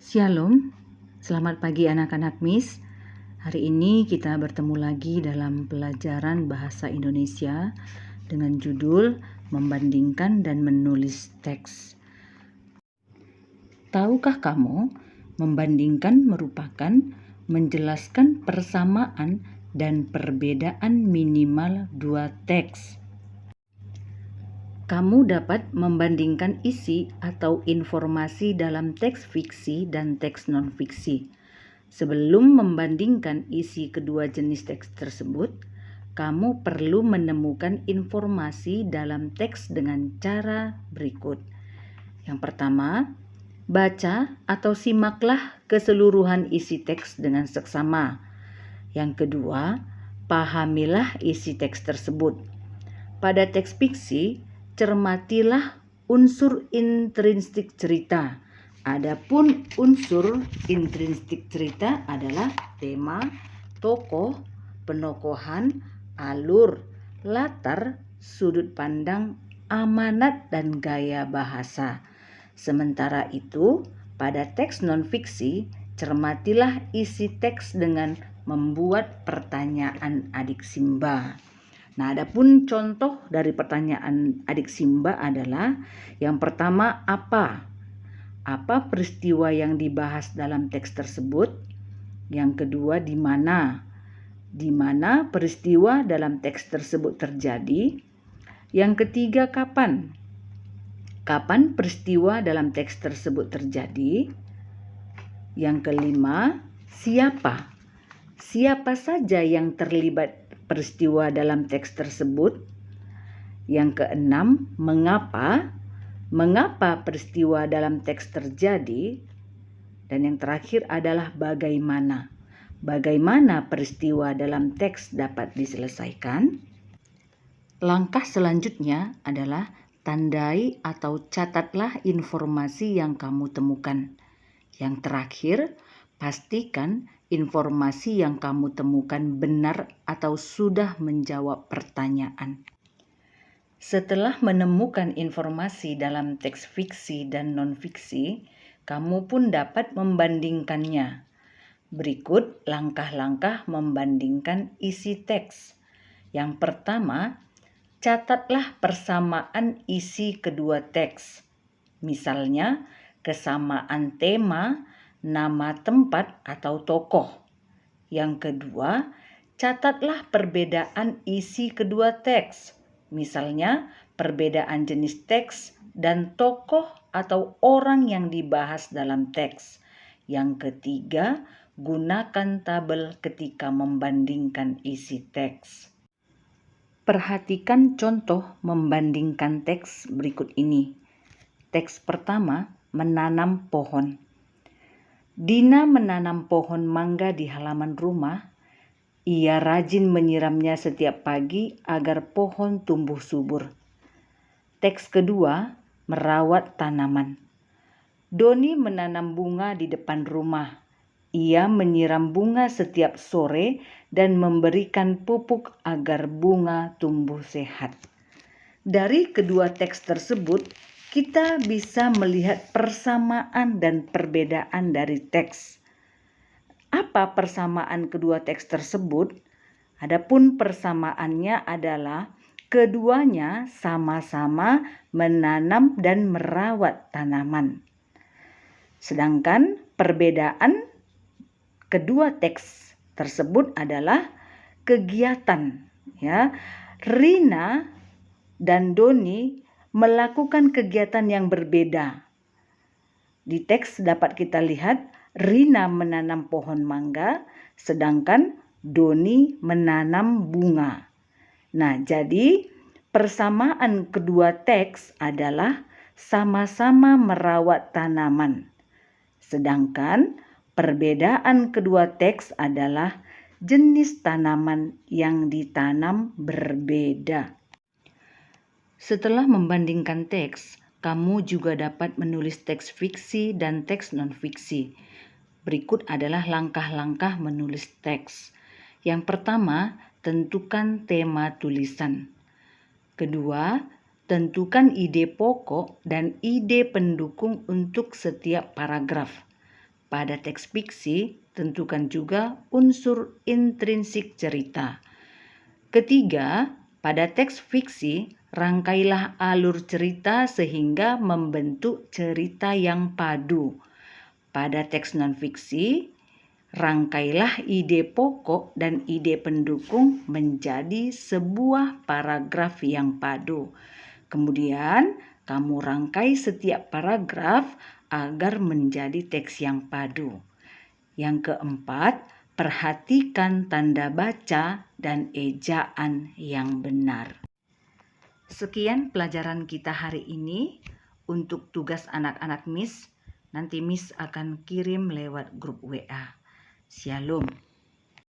Shalom, selamat pagi anak-anak Miss. Hari ini kita bertemu lagi dalam pelajaran bahasa Indonesia dengan judul Membandingkan dan Menulis Teks. Tahukah kamu, membandingkan merupakan menjelaskan persamaan dan perbedaan minimal dua teks. Kamu dapat membandingkan isi atau informasi dalam teks fiksi dan teks non-fiksi. Sebelum membandingkan isi kedua jenis teks tersebut, kamu perlu menemukan informasi dalam teks dengan cara berikut. Yang pertama, baca atau simaklah keseluruhan isi teks dengan seksama. Yang kedua, pahamilah isi teks tersebut. Pada teks fiksi, cermatilah unsur intrinsik cerita. Adapun unsur intrinsik cerita adalah tema, tokoh, penokohan, alur, latar, sudut pandang, amanat, dan gaya bahasa. Sementara itu, pada teks non-fiksi, cermatilah isi teks dengan membuat pertanyaan adik Simba. Nah, adapun contoh dari pertanyaan adik Simba adalah yang pertama, apa? Apa peristiwa yang dibahas dalam teks tersebut? Yang kedua, di mana? Di mana peristiwa dalam teks tersebut terjadi? Yang ketiga, kapan? Kapan peristiwa dalam teks tersebut terjadi? Yang kelima, siapa? Siapa saja yang terlibat peristiwa dalam teks tersebut? Yang keenam, mengapa? Mengapa peristiwa dalam teks terjadi? Dan yang terakhir adalah bagaimana? Bagaimana peristiwa dalam teks dapat diselesaikan? Langkah selanjutnya adalah tandai atau catatlah informasi yang kamu temukan. Yang terakhir, pastikan informasi yang kamu temukan benar atau sudah menjawab pertanyaan. Setelah menemukan informasi dalam teks fiksi dan non-fiksi, kamu pun dapat membandingkannya. Berikut langkah-langkah membandingkan isi teks. Yang pertama, catatlah persamaan isi kedua teks. Misalnya, kesamaan tema, nama tempat atau tokoh. Yang kedua, catatlah perbedaan isi kedua teks. Misalnya, perbedaan jenis teks dan tokoh atau orang yang dibahas dalam teks. Yang ketiga, gunakan tabel ketika membandingkan isi teks. Perhatikan contoh membandingkan teks berikut ini. Teks pertama, menanam pohon. Dina menanam pohon mangga di halaman rumah. Ia rajin menyiramnya setiap pagi agar pohon tumbuh subur. Teks kedua, merawat tanaman. Doni menanam bunga di depan rumah. Ia menyiram bunga setiap sore dan memberikan pupuk agar bunga tumbuh sehat. Dari kedua teks tersebut, kita bisa melihat persamaan dan perbedaan dari teks. Apa persamaan kedua teks tersebut? Adapun persamaannya adalah keduanya sama-sama menanam dan merawat tanaman. Sedangkan perbedaan kedua teks tersebut adalah kegiatan. Rina dan Doni melakukan kegiatan yang berbeda. Di teks dapat kita lihat Rina menanam pohon mangga, sedangkan Doni menanam bunga. Nah, jadi persamaan kedua teks adalah sama-sama merawat tanaman. Sedangkan perbedaan kedua teks adalah jenis tanaman yang ditanam berbeda. Setelah membandingkan teks, kamu juga dapat menulis teks fiksi dan teks non-fiksi. Berikut adalah langkah-langkah menulis teks. Yang pertama, tentukan tema tulisan. Kedua, tentukan ide pokok dan ide pendukung untuk setiap paragraf. Pada teks fiksi, tentukan juga unsur intrinsik cerita. Ketiga, pada teks fiksi, rangkailah alur cerita sehingga membentuk cerita yang padu. Pada teks non-fiksi, rangkailah ide pokok dan ide pendukung menjadi sebuah paragraf yang padu. Kemudian, kamu rangkai setiap paragraf agar menjadi teks yang padu. Yang keempat, perhatikan tanda baca dan ejaan yang benar. Sekian pelajaran kita hari ini. Untuk tugas anak-anak Miss, nanti Miss akan kirim lewat grup WA. Shalom.